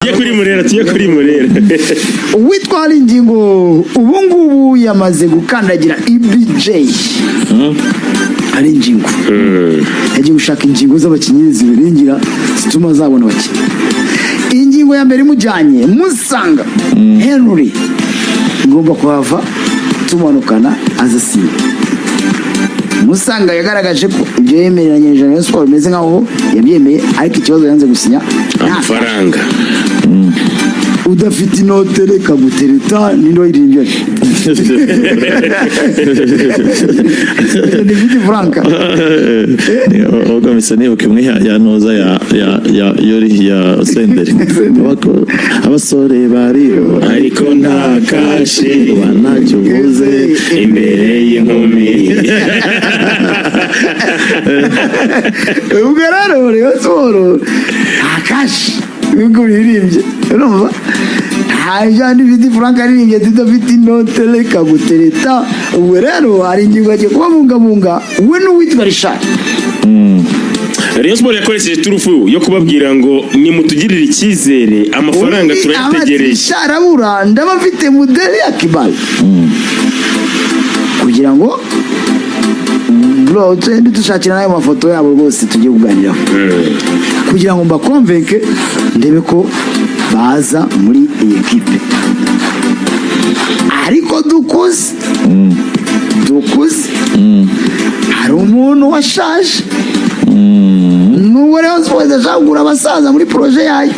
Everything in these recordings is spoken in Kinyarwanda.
tuye kuri murera uwitwara ingingo ubu ngubu yamaze gukandagira IBJ ari ingingo yagiye gushaka ingingo z'abakinnyi zibiringira zituma zabona abakinnyi. Ingingo ya mbere imujyanye Musanga Henry ngomba kuhava tumanukana azasinya. Musanga yagaragaje ko ibyo yemeranye na Rayon Sports bimeze nkaho yabyemeye, ariko ikibazo yanze gusinya amafaranga. Udafite inote reka gutereta nindo irimbye ni vidi franka oga misane ukimwe ya noza ya yori ya senderi bako abasore bari ariko nta kashi wanacyubuze imbere y'inkumi. ugararo Rayon Sports akashi bigo birimbye urumva hajani vidi franka irimbye tudafite inote reka gutereta. Ubu rero hari ingingo yagiye kubabungabunga we n'uwitwa Richard. Rayon Sports yakoresheje turufu yo kubabwira ngo nimutugirire icyizere amafaranga turayategereje. Arabura ndabafite mudeli ya Kibali kugira ngo bro twende dushakira nayo mafoto yabo rwose tugiye kuganiraho kugira ngo mbakonvenke ndebe ko baza muri iyi equipe. Ariko dukuze hari umuntu washaje n'uwo Rayon Sports ashagura abasaza muri projet yayo,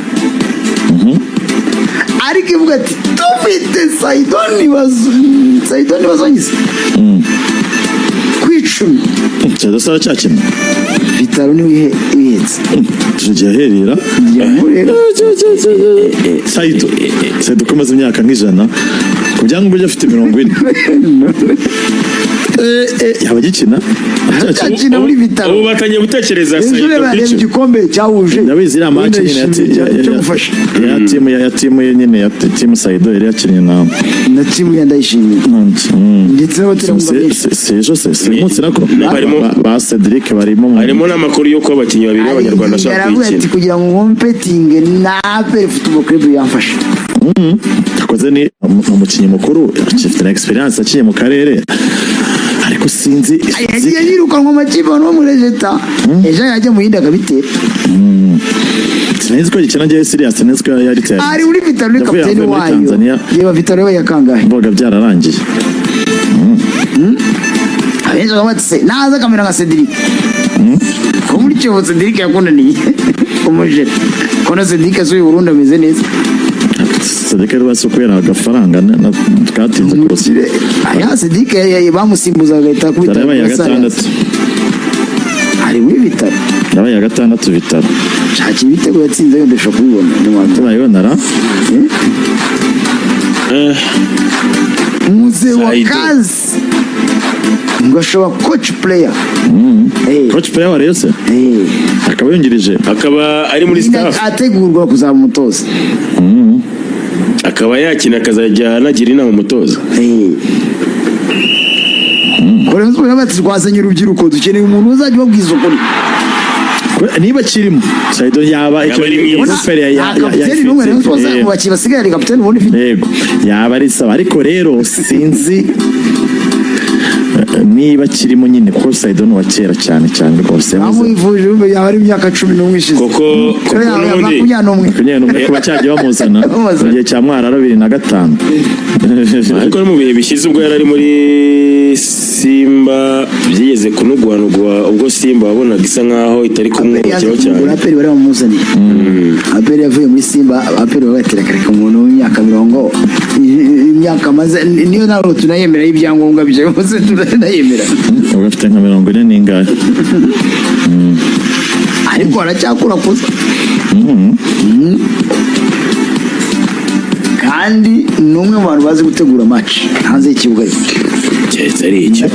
ariko ivuga ati dufite Saidoni bazonyize kwicumi cyadasaba cyakina Vitaro ni wihetse tugiye herera Saido kumaze imyaka nk'ijana kugira ngo ujye afite 40 yaba gikina akina muri Vitaro. Ubu batangiye gutekereza Saido igikombe cyahuje nabizi ira match nyine ya timu nyine ya timu Saido yari yakinnye na timu ya Ndayishimiye ndetse sejo munsi nako ba Cedric harimo n'amakuru y'uko abakinnyi babiri b'Abanyarwanda bashaka kwikina kugira ngo competing na APR Football Club yamfasha. Takoze ni umukinnyi mukuru afite experience aciye mu karere, ariko sinzi yagiye yirukanwa amakipe no muri Leta ejo yajya mu yindi akabitera. Sinzi ko gikina ngiye serious, sinzi ko yari tayari ari muri Vitaro ni kapiteni wayo yeba Vitaro we yakangahe mboga byararangiye. Abenzo bamatse naza kamera nka Cedric ko muri cyo Cedric yakundaniye umuje kona Cedric azuye Burundi ameze neza. Cedric rwose kwera agafaranga twatinze kurose aya Cedric bamusimbuza agahita kubita ya gatandatu ari muri Vitaro yabaye ya gatandatu Vitaro shaki ibitego yatsinze yo ndashaka kubibona turayibona ra muze wa kazi ngo ashobora coach player wa Rayon se akaba yungirije akaba ari muri staff ategurwa kuzaba umutoza akaba yakina akazajya anagira inama umutoza. Kora nzobera bati twazanye urubyiruko dukeneye umuntu uzajya babwiza ukuri niba kirimo Saido yaba icyo kapiteni n'umwe Rayon Sports mu bakinnyi basigaye ari kapiteni ubundi ufite yego yaba ari sawa, ariko rero sinzi niba kirimo nyine ko Saido no wakera cyane rwose amuvuje yaba ari imyaka 11 ishize koko n'umwe kuba cyagiye bamuzana mu gihe cya Mwarara 2005 ariko no mu bihe bishize ubwo yari ari muri Simba byigeze kunugwanugwa ubwo Simba wabonaga isa nkaho itari kumwukiraho cyane. APR bari bamuzaniye APR yavuye muri Simba APR bagatera kareka umuntu w'imyaka 40 imyaka maze niyo naho tunayemera ibyangombwa bije bose tunayemera ubwo afite nka 40 n'ingahe ariko aracyakura kuza kandi numwe mu bantu bazi gutegura match hanze y'ikibuga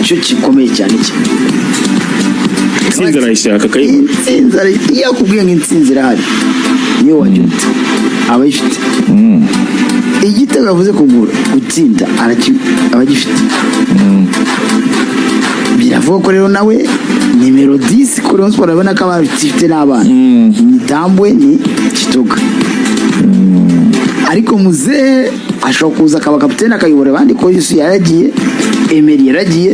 cyo gikomeye cyane Intsinzi arayishaka kayibona. Intsinzi yakubwiye ngo intsinzi irahari niyo wajyute abayifite igitego yavuze kugura gutsinda abagifite biravuga ko rero nawe nimero 10 kuri Rayon Sports abona ko abafite n'abana Mitambwe ni Kitoga ariko muzehe ashobora kuza akaba kapitene akayobora abandi ko Yesu yaragiye Emery yaragiye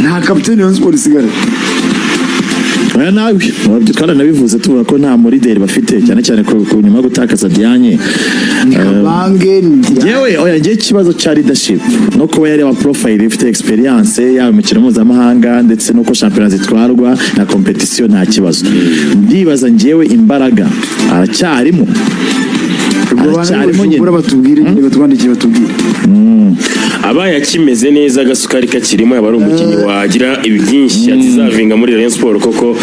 nta kapitene wa Sport isigara aya nawe twaranabivuze tuvuga ko nta muri leader bafite cyane cyane ko nyuma yo gutakaza Dianye Kabange yewe oya ngiye ikibazo cya leadership no kuba yari aba profile ifite experience ya imikino mpuzamahanga ndetse nuko champions zitwarwa na competition nta kibazo ndibaza ngiyewe imbaraga aracyarimo nyine batubwire batwandikiye batubwire abaye akimeze neza agasukari kakirimo yaba ari umukinnyi wagira ibyinshi azizavinga muri Rayon Sport koko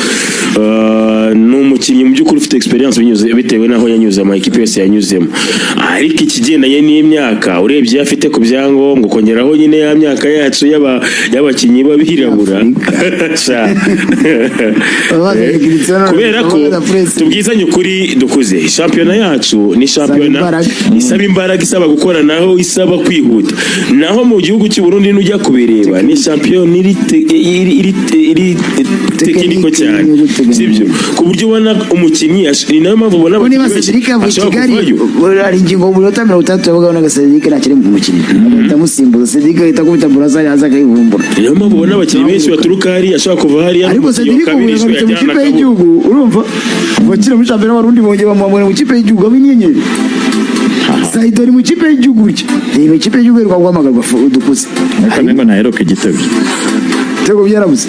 ni umukinnyi mu by'ukuri ufite experience bitewe naho yanyuze ama equipe yose yanyuzemo ariko ikigendanye n'imyaka urebye afite ku byangombwa ukongeraho nyine ya myaka yacu y'abakinnyi babirabura kubera ko tubwizanye ukuri dukuze shampiyona yacu ni shampiyona isaba imbaraga isaba gukoranaho isaba kwihuta naho mu gihugu cy'u Burundi n'ujya kubireba ni shampiyona iri tekiniko cyane sibyo ku buryo ubona umukinnyi ni nayo mpamvu ubona ari ingingo mu minota 30 yavuga na Cedric ntakiri mu mukinnyi ndamusimbuza Cedric ahita kubita Burazari aza akayivumbura niyo mpamvu ubona abakinnyi benshi baturuka hari ashobora kuva hari ariko Cedric mu kipe y'igihugu urumva bakira muri shampiyona Burundi bongeye bamubona mu kipe y'igihugu abinyenyeri Saidori mu kipe y'igihugu cye mu kipe y'igihugu rwa guhamagarwa dukuze ariko naheruka igitego tego byarabuze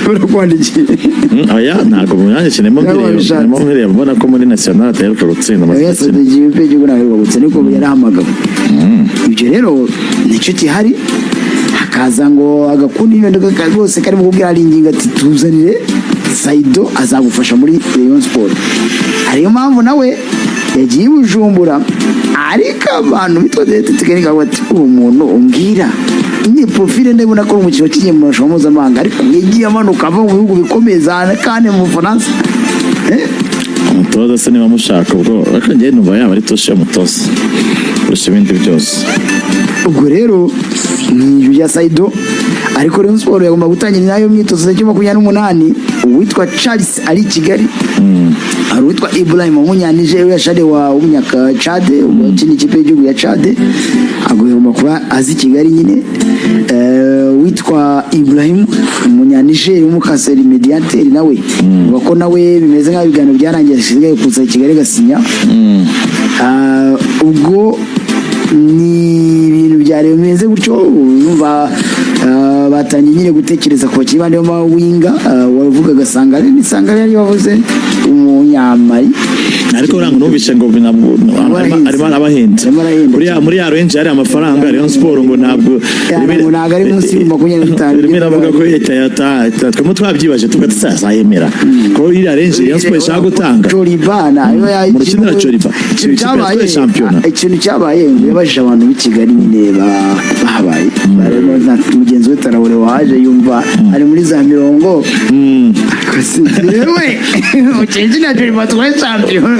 barakwandikira aya ntago munyange kinemo mbere mbona ko muri national ataheruka gutsinda amasezerano y'igipe y'igihugu naheruka gutsinda niko yarahamagawe ibyo rero nicyo kihari hakaza ngo agakundi ibintu rwose karimo kubwira ari ingingo ati tuzanire Saido azagufasha muri Rayon Sport ariyo mpamvu nawe yagiye Bujumbura ariko abantu bitwa tekinika bati umuntu umbwira ni profile ndabona ko umukino kinye mu mashusho mpuzamahanga ariko yagiye amanuka ava mu bihugu bikomeza kandi mu Bufaransa umutoza se niba mushaka ubwo ariko njye numva yaba ari toshe umutoza kurusha ibindi byose ubwo rero ni ya Saido ariko Rayon Sport yagomba gutangira nayo myitozo ya 28 uwitwa Charles ari Kigali ari uwitwa Ibrahim Munyanije yashade wa umunyaka Chad ukindi ikipe y'igihugu ya Chad agomba kuba azi Kigali nyine witwa Ibrahim Munyanije umukaseri mediateur nawe bako nawe bimeze nka bigano byarangiye asigaye kuza Kigali gasinya ubwo ni ibintu byaremeze gutyo umva batangiye nyine gutekereza ku bakinnyi bandi b'amawinga wavuga gasanga ni sanga yari bavuze umunyamari ariko urango numvishe ngo arimo arabahenze muri ya range hari amafaranga Rayon Sport ngo ntabwo ari munsi ya 25 rimwe navuga ko leta twemo twabyibaje tugatazayemera ko iri range Rayon Sport ishaka gutanga Jolibana mu rukino Joliba cyabaye champion ikintu cyabaye yabajije abantu b'i Kigali nyine bahabaye barimo mugenzi we Tarawore waje yumva ari muri za mirongo yewe ucenje na Joliba twaye champion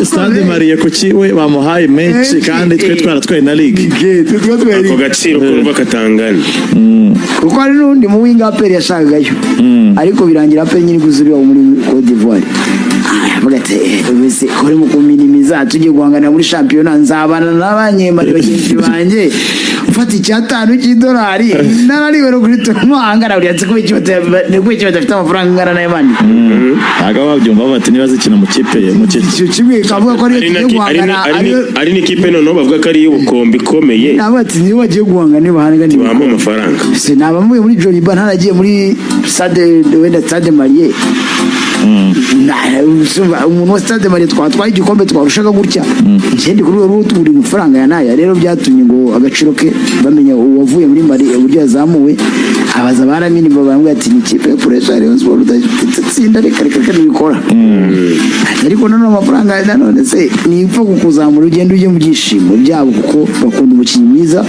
Stade Marie ko kiwe bamuhaye menshi kandi twe twaratwaye na league ako gaciro kumva katangana kuko ari n'undi mu winga aperi yashagayo ariko birangira aperi nyine guzuriwa muri Côte d'Ivoire avuga ati wese kore mu kuminimiza tujye guhangana muri championnat nzabana n'abanyemari bagenzi banje ufata icyatanu cy'idolari narariwe no kuri tumahangara uri atse kubiki badafite amafaranga ngana n'ayabandi aga babyumva bati niba zikina mu kipe cyo kimwe kavuga ko ari n'ikipe none bavuga ko ari y'ubukombe ikomeye nabo ati niba bagiye guhangana niba bahangana ni bamwe amafaranga se nabamuye muri Joliba ntaragiye muri Stade Marie umuntu wa Stade Marie twatwaye igikombe twarushaga gutya ikindi kuri ubu turi amafaranga ya naya rero byatumye ngo agaciro ke bamenya uwavuye muri Marie uburyo yazamuwe abaza baramini babambwe ati ni kipe yo pressure Rayon Sport udatsinda reka nibikora ariko none amafaranga nanone se ni ipfa kukuzamura ugenda uje mu byishimo byabo kuko bakunda umukinnyi mwiza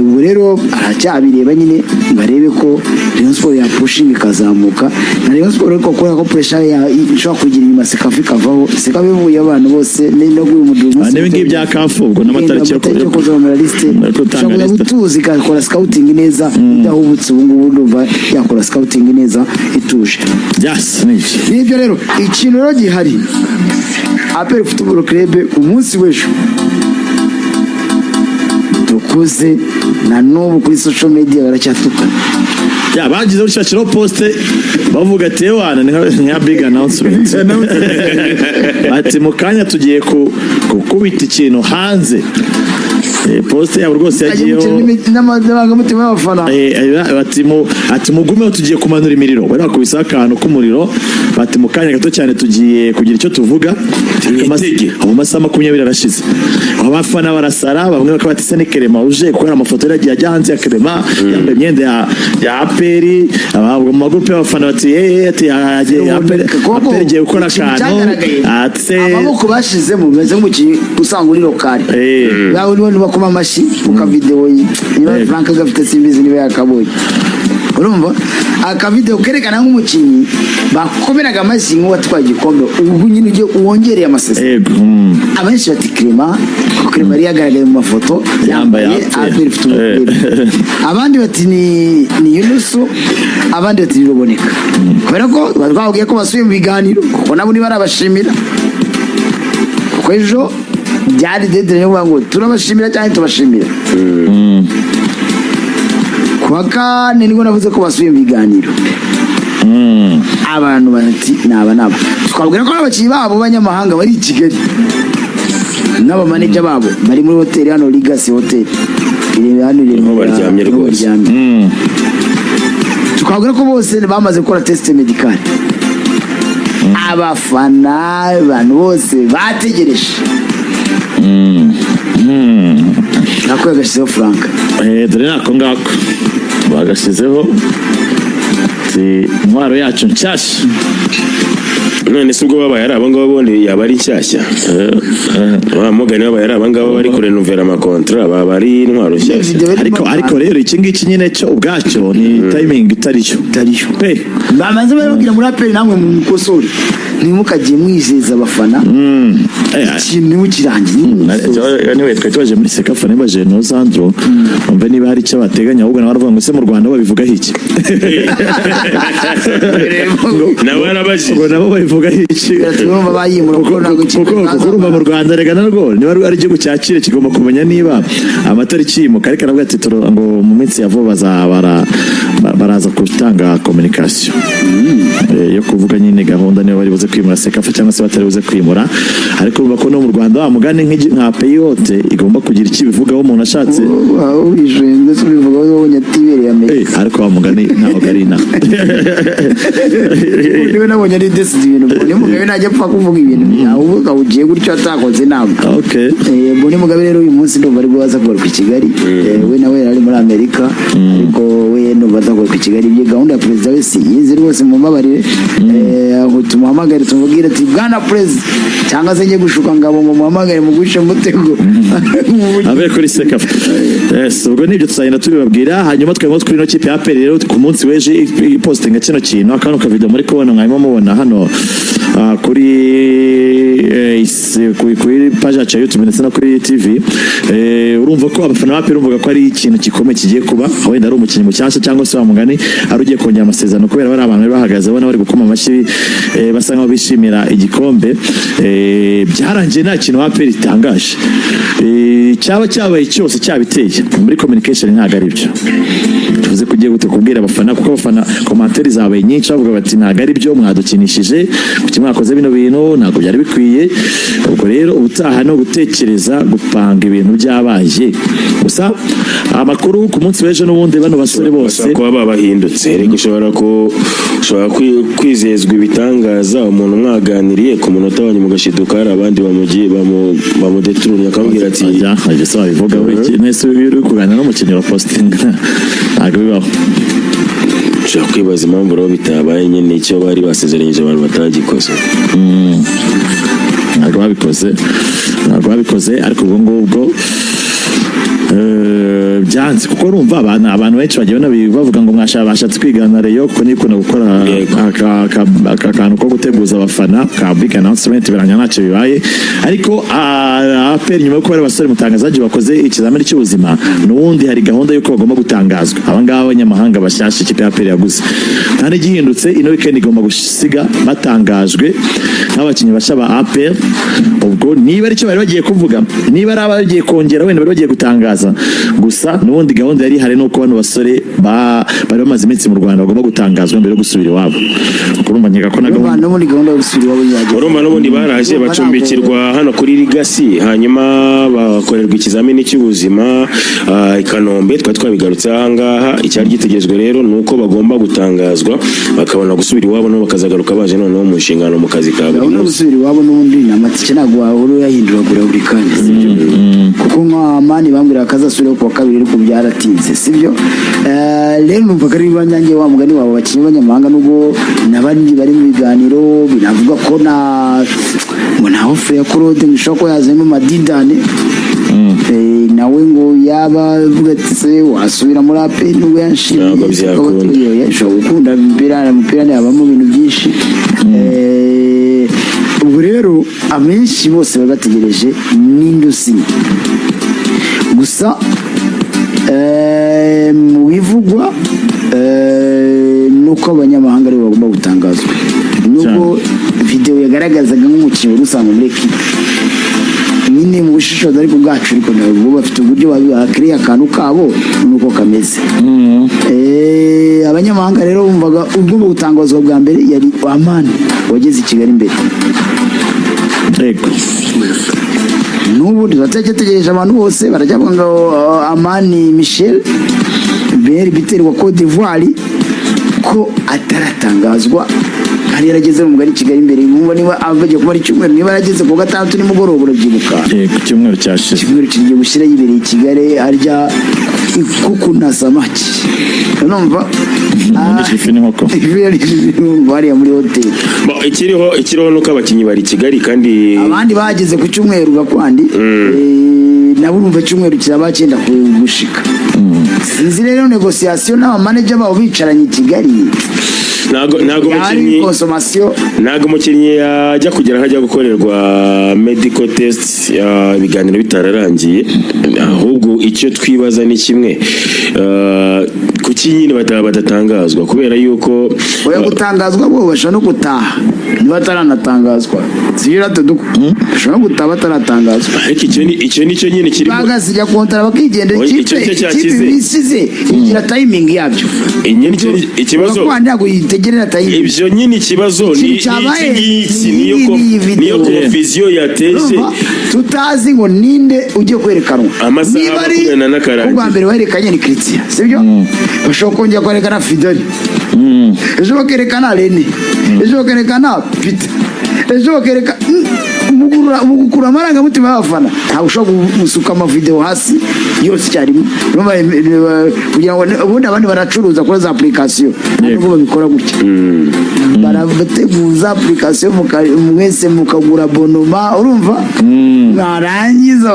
ubu rero aracyabireba nyine barebe ko Rayon Sport ya pushing ikazamuka na Rayon Sport ariko ko pressure ya ishobora kugira inyuma sikavaho sikabivuye abantu bose no guye umudumu niba ngiye bya kafu ubwo n'amatariki yo kuzamura liste ushobora gutuza ikakora scouting neza idahubutse ubu ngubu ndumva yakora scouting neza ituje. Yes, Nibyo rero ikintu rero gihari APR Football Club umunsi w'ejo dukuze na n'ubu kuri social media baracyatukana. ya bagize urushakiro poste bavuga ati wana ni big announcement ati mukanya tugiye kubita ikintu hanze poste yabo rwose yagiyeho n'amarangamutima y'abafana ati mugumeho tugiye kumanura imiriro bari bakubise akantu k'umuriro bati mu kanya gato cyane tugiye kugira icyo tuvuga mu masaha 20 arashize abafana barasara bamwe bakaba bati se ni Clement uje kubera amafoto yagiye ajya hanze ya Clement yambaye imyenda ya APR abagwa mu magroupe y'abafana bati ati APR giye gukora akantu ati amaboko bashizemo bimeze nk'umukinnyi usanga uri lokali yawe niwe bakoma amashi uka video niba Frank gafite simbizi niba yakabonye urumva aka video kerekana nk'umukinnyi bakomeraga amashi nk'uwatwaye igikombe ubu nyine uje uwongereye amasezerano abenshi bati Clement yari yagaragaye mu mafoto yambaye APR Football abandi bati ni Yunusu abandi bati biroboneka kubera ko batwavuye ko basuye mu biganiro kuko nabo ni barabashimira kuko ejo byari dedere ngo turabashimira cyane tubashimira kwa kane niko navuze ko basuye mu biganiro abantu bati naba twabwira ko abakinnyi babo banyamahanga bari i Kigali n'aba manager babo bari muri hoteli hano Legacy Hotel niho baryamye rwose tukabwira ko bose bamaze gukora test medical abafana abantu bose bategereje nako yagashyizeho Frank dore nako ngako bagashyizeho intwaro yacu nshyashya none se ubwo babaye ari abangaba bondi yaba ari nshyashya mugani babaye ari abangaba bari kurenovera amakontra baba ari intwaro nshyashya ariko rero iki ngiki nyine cyo ubwacyo ni timing itariyo bamanze barabwira muri APR namwe mu mukosori ntimukagiye mwizeza abafana ikintu mukirangiye niwe twe twaje muri Sekafa nibaje no Sandro umve niba hari icyo bateganya ahubwo nabaravuga ngo se mu Rwanda babivugaho iki nabo babivuga iki turumva bayimura kuko mu Rwanda rega narwo niba ari igihugu cyakire kigomba kumenya niba amatariki yimuka ariko nabwo ati ngo mu minsi ya vuba baraza gutanga communication yo kuvuga nyine gahunda niba bari buze kwimura Sekafa cyangwa se batari buze kwimura ariko urumva ko no mu Rwanda bamugane nka peyote igomba kugira iki bivugaho umuntu ashatse ubijende tubivugaho nyatibereye ame ariko bamugane ntaho garina niwe nabonye ari desi ibintu mbone mugabe najya pfa kuvuga ibintu uvuga ugiye gutyo atakoze ntabwo mbone mugabe rero uyu munsi ndumva ari bwaza kugaruka i Kigali we nawe yari muri Amerika ariko we ndumva azakugaruka i Kigali ibyo gahunda ya perezida wese yize rwose mu mabarire aho tumuhamagare tumubwire ati bwana president cyangwa se ngiye gushuka ngabo mu muhamagare mu gushe mutego abe kuri Sekafa ubwo nibyo tuzagenda tubibabwira hanyuma twemwe kuri no kipe ya APR rero ku munsi weje postinga kino kintu akano ka video muri kubona mwanyuma mubona hano kuri page ya YouTube ndetse no kuri TV urumva ko abafana ba APR urumva ko ari ikintu gikomeye kigiye kuba wenda ari umukinnyi mushyashya cyangwa se bamugani ari ugiye kongera amasezerano kubera bari abantu bahagaze bona bari gukoma amashyi basa nkaho bishimira igikombe byarangiye nta kintu APR itangaje cyaba cyabaye cyose cyabiteye muri communication ntago ari byo tuvuze kugiye gute kubwira abafana kuko abafana commentaire zabaye nyinshi bavuga bati ntago ari byo mwadukinishije kuki mwakoze bino bintu ntago byari bikwiye ubwo rero ubutaha no gutekereza gupanga ibintu byabaye gusa amakuru ku munsi w'ejo n'ubundi bano basore bose kuba babahindutse rego ushobora kwizezwa ibitangaza umuntu mwaganiriye ku munota wanyu mugashiduka hari abandi bamugiye bamudeturunye akabwira ati ajya se wabivuga nese uri kuganira n'umukinnyi wa posting ntago bibaho ushobora kwibaza impamvu rero bitabaye nyine icyo bari basezeranyije abantu batagikoze ntabwo babikoze ariko ubwo ngubwo byanze kuko urumva abantu benshi bagiye bavuga ngo bashatse kwigana Rayon kuko nikunda gukora aka kantu ko guteguza abafana ka big announcement biranya ntacyo bibaye ariko APR nyuma yo kuba abasore mutangazaji bakoze ikizamini cy'ubuzima n'ubundi hari gahunda y'uko bagomba gutangazwa abangaba abanyamahanga bashyashya ikipe ya APR yaguze kandi gihindutse ino weekend igomba gusiga batangajwe n'abakinnyi bashya ba APR ubwo niba ari cyo bari bagiye kuvuga niba ari abagiye kongera wenda bari bagiye gutangaza gusa n'ubundi gahunda yari hari no kubona abasore bari bamaze iminsi mu Rwanda bagomba gutangazwa mbere yo gusubira iwabo urumva nyega ko na gahunda yo gusubira iwabo yagiye urumva n'ubundi baraje bacumbikirwa hano kuri Legacy hanyuma bakorerwa ikizamini cy'ubuzima i Kanombe twabigarutse ahangaha icyari gitegerejwe rero nuko bagomba gutangazwa bakabona gusubira iwabo no bakazagaruka baje noneho mu nshingano mu kazi kabo no gusubira iwabo n'ubundi namatike nagwa wahuru yahinduragura buri kanya kuko nk'amani bambwira akazasubira ku kabiri ariko byaratinze sibyo rero numva kari banyange wa mugani wabo bakinyi banyamahanga nubwo nabandi bari mu biganiro binavuga ko na offer ya Claude ngishaka ko yazemo Madidane nawe ngo yaba vuga ati wasubira muri APR nubwo yanshimiye yashobora gukunda umupira yabamo ibintu byinshi ubwo rero amenshi bose baba bategereje n'indusi gusa mu bivugwa nuko abanyamahanga aribo bagomba gutangazwa nubwo video yagaragazaga nk'umukinnyi rusanzwe muri equipe nyine mu bushishozi ariko bwacu ariko nabo bafite uburyo bakiriye akantu kabo nuko kameze abanyamahanga rero bumvaga ugomba gutangazwa bwa mbere yari Amani wageze i Kigali imbere n'ubundi bategereje abantu bose barajya ngo Amani Michel Beri Biteri wa Côte d'Ivoire ko ataratangazwa kandi yarageze mu Kigali Kigali imbere niba abagiye kuba ari cyumweru niba yarageze ku gatandatu nimugoroba urabyibuka ku cyumweru cyashize cyumweru kigiye gushyira yibereye i Kigali arya kuku na samaki numva bari muri hoteli ikiriho nuko abakinnyi bari i Kigali kandi abandi bageze ku cyumweru gakwandi nabo urumva cyumweru kiraba cyenda gushika sinzi rero negociation n'abamanager babo bicaranye i Kigali ntago umukinnyi yajya kugera hajya gukorerwa medical test ibiganiro bitararangiye ahubwo icyo twibaza ni kimwe kuki nyine badatangazwa kubera yuko oya gutangazwa bo bashaka no gutaha bataranatangazwa sibira tuduko bashaka gutaha bataratangazwa ariko icyo nicyo nyine kiri bagasijya kontara bakigendera ikipe bisize igira timing yabyo ikibazo tegerera tayi ibyo nyine ikibazo ni niyo confusion yateje tutazi ngo ninde ujye kwerekanwa niba ari ubwa mbere werekanye ni Christian sibyo bashobora kongera kwerekana Fidel ejo bakerekana Rene ejo bakerekana Peter ejo bakerekana mugukura amarangamutima y'abafana ntabwo ushobora gusuka amavideo hasi yose cyarimo kugira ngo ubundi abandi baracuruza kuri za application nubwo babikora gutya barabateguza application mwese mukagura bonoma urumva narangiza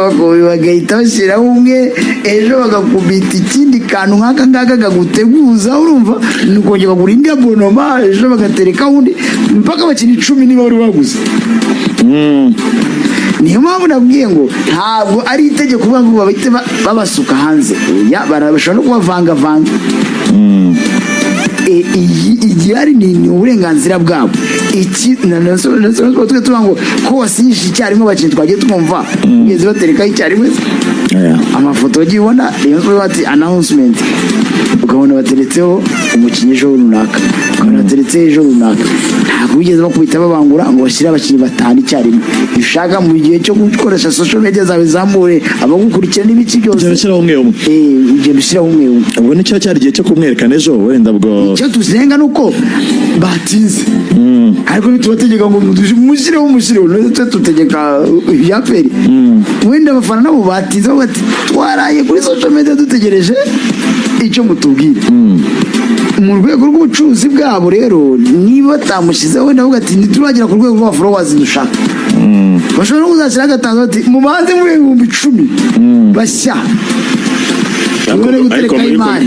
bagahita bashyiraho umwe ejo bagakubita ikindi kantu nk'aka ngaka kaguteguza urumva nukongera bagura indi bonoma ejo bagatereka undi mpaka abakinnyi 10 niba bari baguze niyo mpamvu nabwiye ngo ntabwo ari itegeko kuvuga ngo bahite babasuka hanze barabashobora no kubavangavanga igihari ni uburenganzira bwabo iki twe tuvuga ngo ko wasinyishije icyarimwe abakinnyi twagiye twumva ngeze baterekaho icyarimwe amafoto wagiye ubona rero twe bati announcement ukabona bateretseho umukinnyi ejo runaka ukabona bateretseho ejo runaka ntabwo bigeze bakubita babangura ngo bashyire abakinnyi batanu icyarimwe ushaka mu gihe cyo gukoresha social media zawe zamure abagukurikira n'ibiki byose ushyiraho umwe umwe ugenda ushyiraho umwe umwe ubwo nicyo cyari igihe cyo kumwerekana ejo wenda bwo icyo tuzenga nuko batinze ariko ntitubategeka ngo mushireho natwe tutegeka ibyaperi wenda abafana nabo batinze bati twaraye kuri social media dutegereje icyo mutubwire mu rwego rw'ubucuruzi bwabo rero niba batamushyizeho wenda avuga ati ntituragira ku rwego rwa followers dushaka bashobora no kuzashyira agatangazo bati mubanze mu 10,000 bashya ariko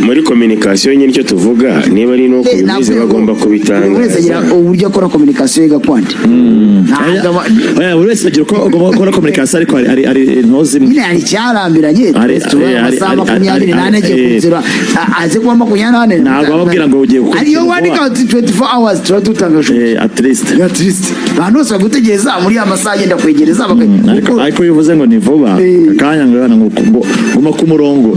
muri communication nyine icyo tuvuga niba ari no kubize bagomba kubitanga buri wese agira uburyo akora communication yiga kwandi buri wese agira uko akora communication ariko ari ntozi nyine hari cyarambiranye amasaha 28 agiye kuzira aze kuba 28 ntabwo ababwira ngo ugiye gukora ariyo wandika 24 hours turatanga at least abantu bose bagutegereza muri amasaha agenda kwegereza ariko bivuze ngo ni vuba akanya ngo guma ku murongo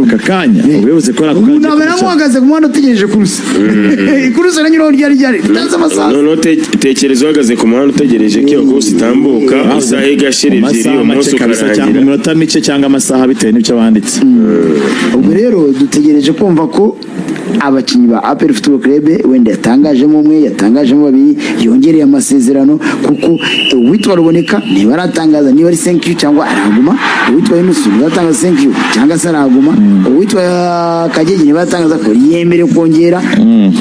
kakanya ubuyobozi kora kuko nabera muhagaze ku muhanda utegereje kurusa kurusa nanyuro ryari tanze amasaha no tekereza uhagaze ku muhanda utegereje ko kurusa itambuka isaha igashira ebyiri umunsi ukarangira cyangwa iminota mike cyangwa amasaha bitewe n'ibyo banditse ubwo rero dutegereje kumva ko abakinnyi ba APR Football Club wenda yatangajemo umwe yatangajemo babiri yongereye amasezerano kuko uwitwa Ruboneka niba aratangaza niba ari 5 cyangwa araguma uwitwa Yunusu niba aratangaza 5 cyangwa se araguma uwitwa Kagege niba aratangaza ko yemere kongera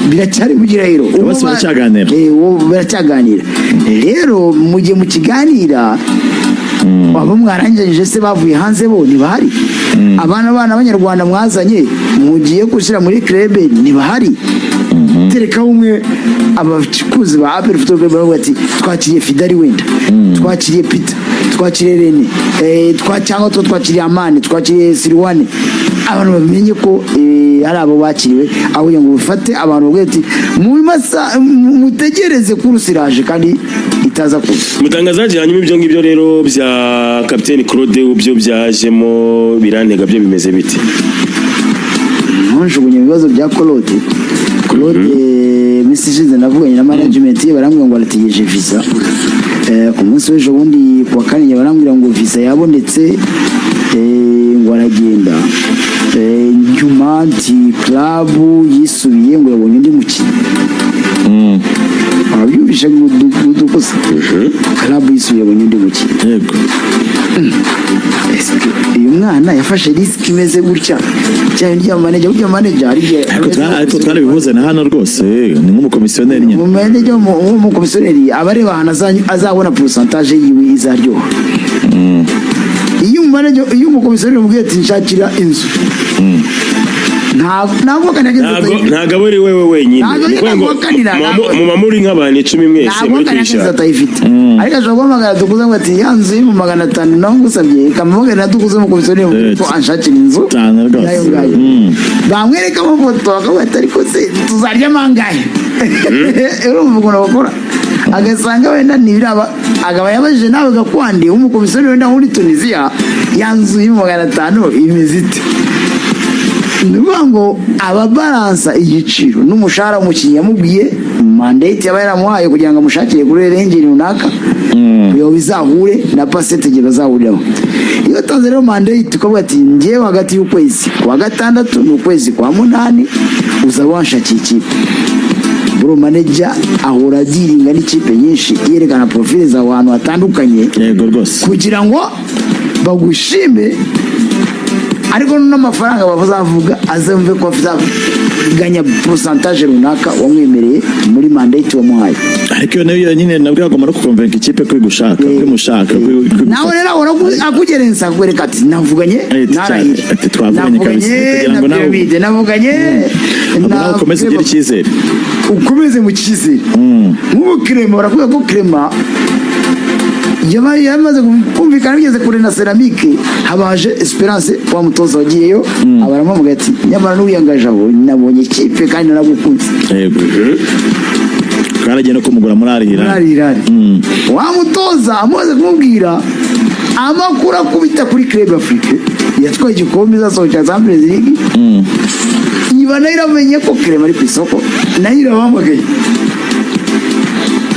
biracyari kugira rero bose baracyaganira baracyaganira rero mujye mu kiganira abo mwarangije se bavuye hanze bo ntibahari abana abanyarwanda mwazanye mugiye gushyira muri club ntibahari tereka umwe abacikuzi ba APR Football Club baravuga ati twakiriye Fidari wenda twakiriye Peter twakiriye Rene twakiriye Amani twakiriye Sirwane abantu bamenye ko ari abo bakiriwe aho ngo bifate abantu bavuga ati mutegereze kurusiraje kandi itaza kuza mutangazaje hanyuma ibyo ngibyo rero bya Captain Claude ubyo byajemo birantega byo bimeze bite njugunye ibibazo bya Claude misishize navuganye na management ye barambwira ngo arategereje visa ku munsi w'ejo bundi kwa kane barambwira ngo visa yabonetse ngo aragenda nyuma anti club yisubiye ngo yabonye undi mukino abyumvisha gudukosa club yisubiye yabonye undi mukino yego uyu mwana yafashe risk imeze gutya cyane rya manager ariko twarabivuze na hano rwose ni nk'umukomisiyoneri nyine umukomisiyoneri abareba hano azabona pourcentage yiwe izaryoha iyo umukomisiyoneri umubwiye ati nshakira inzu ntabwo ntabwo ari wewe wenyine muma muri nk'abantu 10 mwese muri kwishyura ariko ashobora guhamagara dukuze ngo ati ya nzu y'ibihumbi 500 nawe ngusabye ikamubwira dukuze umukomisiyoneri ko anshakira inzu nayo ngayo bamwereka amafoto bakavuga ati ariko se tuzarya mangahe urumva ukuntu bakora agasanga wenda nibiraba agaba yabajije nawe gakwandi umukomisiyoneri wenda muri Tunisia ya nzu y'ibihumbi 500 imeze ite nuvuga ngo ababaransa igiciro n'umushahara umukinnyi yamubwiye mandate yaba yaramuhaye kugira ngo amushakire kuri rengeri runaka yo bizahure na pasete gihe bazahuriraho iyo tanze rero mandate tukavuga ati ngewe hagati y'ukwezi kwa 6 n'ukwezi kwa 8 uzaba wanshakiye ikipe bro manager ahora agiringa n'ikipe nyinshi yerekana profile za abantu batandukanye yego rwose kugira ngo bagushime ariko n'amafaranga bavuga azumve ko ganya pourcentage runaka wamwemereye muri mandate wamuhaye ariko nayo nyine nabwo agomba no kukonvenka ikipe ko gushaka kwimushaka nawe rero ahora akugerensa kwereka ati navuganye narahire ati twavuganye kabisa kugira ngo navuganye nawe ukomeze ugira icyizere ukomeze mu cyizere nk'ubu Clement baravuga ko Clement yamaze kumvikana bigeze kure na Ceramique habaje Esperance wa mutoza wagiyeyo abaramuvuga ati nyamara n'uyangaje aho nabonye ikipe kandi naragukunze yego karagenda kumugura muri Al-Hilal wa mutoza amaze kumubwira amakuru akubita kuri Club Afrique yatwaye igikombe zasohoka Champions League niba naramenye ko Clement ari ku isoko nayo irabamagaye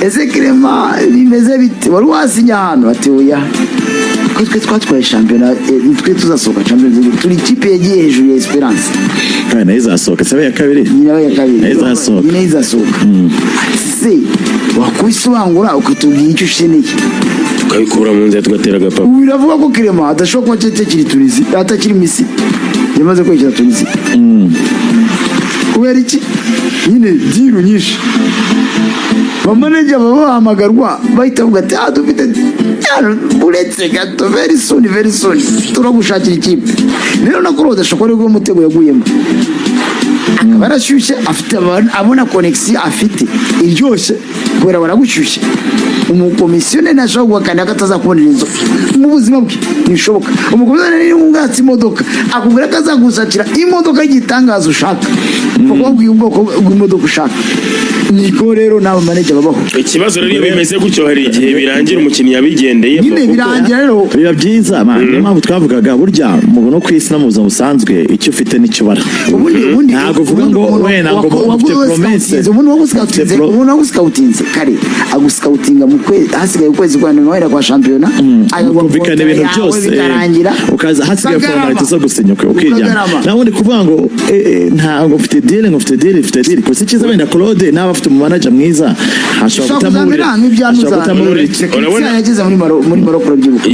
ese Clement bimeze bite wari wasinya hano ati oya twe twatwaye shampiyona twe tuzasohoka Champions League turi ikipe yagiye hejuru ya Esperance nayo izasohoka sabe ya kabiri nayo izasohoka se wakwisubangura ukatubwira icyo usheneye tukabikura mu nzira tugatera agapapa biravuga ko Clement adashobora kuba atakiri Tunisia atakiri Misiri yamaze kwegera Tunisia kubera iki nyine diru nyinshi bamaneja baba bahamagarwa bahita bavuga ati dufite uretse gato very soon turagushakira ikipe rero na Claude ashobora kuba umutego yaguyemo akaba arashyushye afite abona connection afite iryoshye kubera baragushyushye umukomisiyoneri ashobora guhakana ko atazakubonera inzoka mu buzima bwe ntibishoboka umukomisiyoneri ni umwatsi imodoka akubwira ko azagushakira imodoka y'igitangaza ushaka kuko wabwiye ubwoko bw'imodoka ushaka niko rero n'aba manager babaho ikibazo rero iyo bimeze gutyo hari igihe birangira umukinnyi yabigendeye nyine birangira rero biba byiza niyo mpamvu twavugaga burya mu no kwisi no mu buzima busanzwe icyo ufite n'icyo bara ntabwo uvuga ngo we ntabwo ufite promesse umuntu waguscoutinze kare aguscoutinga mu kwezi hasigaye ukwezi kwa nyuma kwa shampiyona akumvikana ibintu byose ukaza hasigaye formalite zo gusinyuka ukijyana nawe ni kuvuga ngo ntabwo ufite deal ko si cyiza wenda Claude n'aba afite umanager mwiza ashobora kutamurira urabona yageze muri Morocco urabyibuka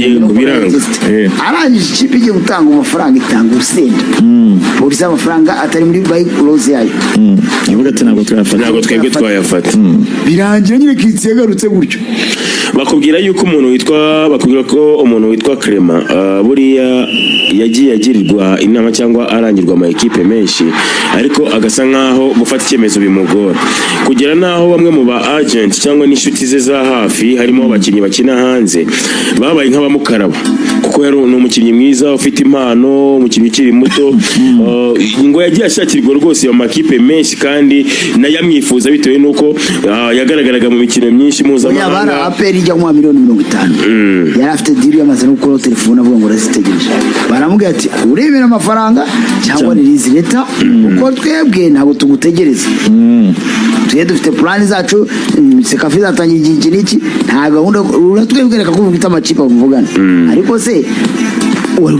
arangije ikipe igiye gutanga amafaranga itanga urusenda polisi amafaranga atari muri buy close yayo ivuga ati ntabwo twebwe twayafata birangira nyine kitse yagarutse gutyo bakubwira yuko bakubwira ko umuntu witwa Clement buriya yagiye agirirwa inama cyangwa arangirwa ama equipe menshi ariko agasa nkaho gufata icyemezo bimugora kugera naho bamwe mu ba agent cyangwa n'inshuti ze za hafi harimo abakinnyi bakina hanze babaye nk'abamukaraba kuko yari umukinnyi mwiza ufite impano umukinnyi ukiri muto ngo yagiye ashakirwa rwose mu makipe menshi kandi nayamwifuza bitewe nuko yagaragaraga mu mikino myinshi mpuzamahanga APR ijya mu miliyoni 50 yari afite deal yamaze no gukora telefone avuga ngo razitegereje baramubwira ati urebera amafaranga cyangwa release leta uko twebwe ntabwo tugutegereza tuye dufite plan zacu sekafi zatangiye iki niki nta gahunda uratwebwereka ko ufite amakipe avugana ariko se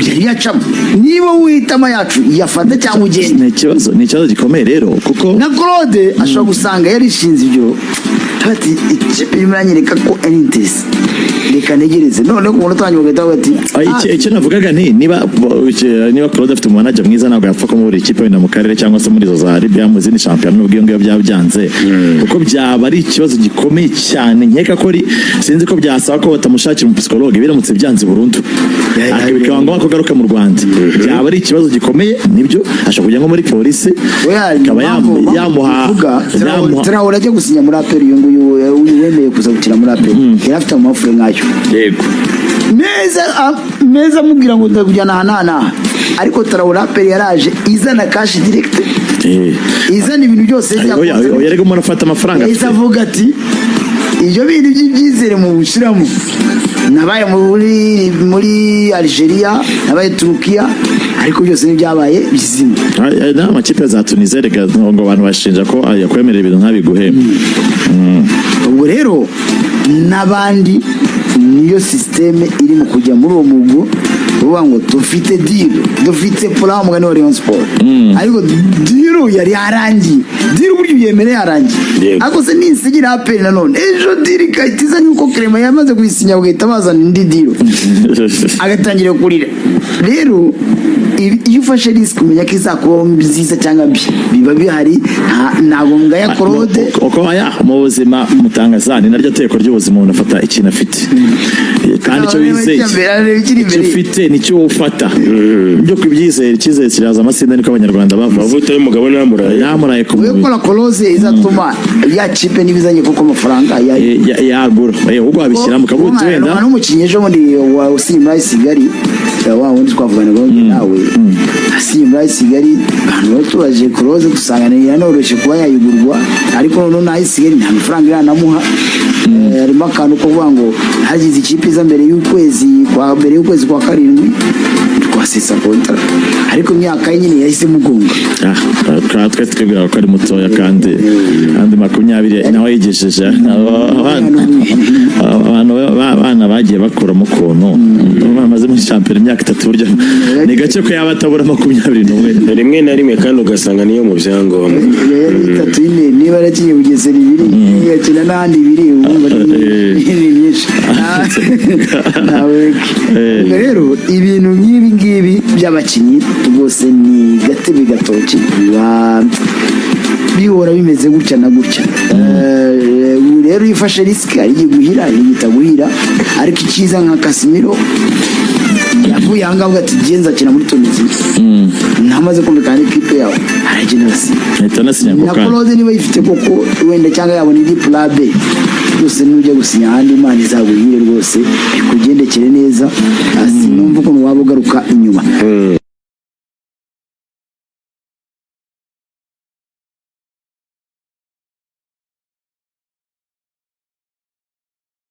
yari yacamo niba witama yacu yafata cyangwa ugende ni ikibazo gikomeye rero kuko na Claude ashobora gusanga yarishinze ibyo ati ikipe imuranyereka ko ari interest reka negereze none ko umuntu atanye bagahita bati icyo navugaga niba Claude afite umanager mwiza ntabwo yapfa ko muri ikipe wenda mu karere cyangwa se muri zo za Libya mu zindi champion n'ubwo iyo byabyanze kuko byaba ari ikibazo gikomeye cyane nkeka ko sinzi ko byasaba ko batamushakira umupsikologe biramutse byanze burundu akabikaba ngo garuka mu Rwanda byaba ari ikibazo gikomeye nibyo ashobora kujya nko muri polisi akaba yamuha Traore ajya gusinya muri APR wemeye kuza gukina muri APR yari afite amafure nkayo yego meza amubwira ngo ndakujyana ahantu ariko Traore APR yaraje izana cash direct izana ibintu byose yarega umuntu afata amafaranga avuga ati ibyo bintu by'ibyizere mu bushiramo nabaye muri Algeria nabaye Turukiya ariko byose n'ibyabaye bizima amakipe za Tunisia rega ngo abantu bashinja ko yakwemerera ibintu ntabiguhe ubwo rero n'abandi niyo systeme iri mu kujya muri uwo mugo uvuga ngo dufite deal dufite plan mugani wa Rayon Sport ariko deal yari yarangiye deal buryo yemereye yarangiye ariko se ninsigira APR nanone ejo deal kayitiza nuko Clement yamaze kuyisinya bagahita bazana indi deal agatangira kurira rero iyo ufashe risk umenya ko izakuba nziza cyangwa mbi biba bihari ntabwo ngaya Claude uko mu buzima mutangazani naryo teko ry'ubuzima umuntu afata ikintu afite kandi icyo wizeye icyo ufite nicyo ufata byo kwibyizera icyizere kiraza amasinda niko abanyarwanda bava amavuta y'umugabo yamuraye ku muntu ukora Close izatuma ya chipe nibizanye kuko amafaranga yagura ubwo wabishyiramo kabuti wenda n'umukinnyi ejo bundi wa Simba Kigali wa wundi twavugana ngo nawe Simba Kigali abantu tubaje Close dusangana yanoroshye kuba yayigurwa ariko none nayo Kigali nta mafaranga iranamuha harimo akantu ko kuvuga ngo hagize ikipe iza mbere y'ukwezi kwa karindwi twasesa kontra ariko imyaka nyine yahise mugonga twe twibwira ko ari mutoya kandi 20 nawe yigesheje abantu bana bagiye bakura mu kontu bamaze muri champion imyaka 3 burya ni gace ko yaba atabura 21 rimwe na rimwe kandi ugasanga niyo mu byangombwa 3 niba arakinye Bugesera 2 yakina n'andi 2 nyinshi rero ibintu nk'ibi ngibi by'abakinnyi rwose ni gatebe gatoki bihora bimeze gutya na gutya. Rero iyo ufashe risike ari guhira itaguhira, ariko icyiza nka Casemiro yavuye aha ngaha ati genza akina muri Tunisia ntamaze kumvikana n'ikipe yawe aragenda arasinya na Claude niba yifite koko wenda cyangwa yabona indi plabe rwose n'ujya gusinya ahandi Imana izaguhire rwose bikugendekere neza, sinumva ukuntu waba ugaruka inyuma.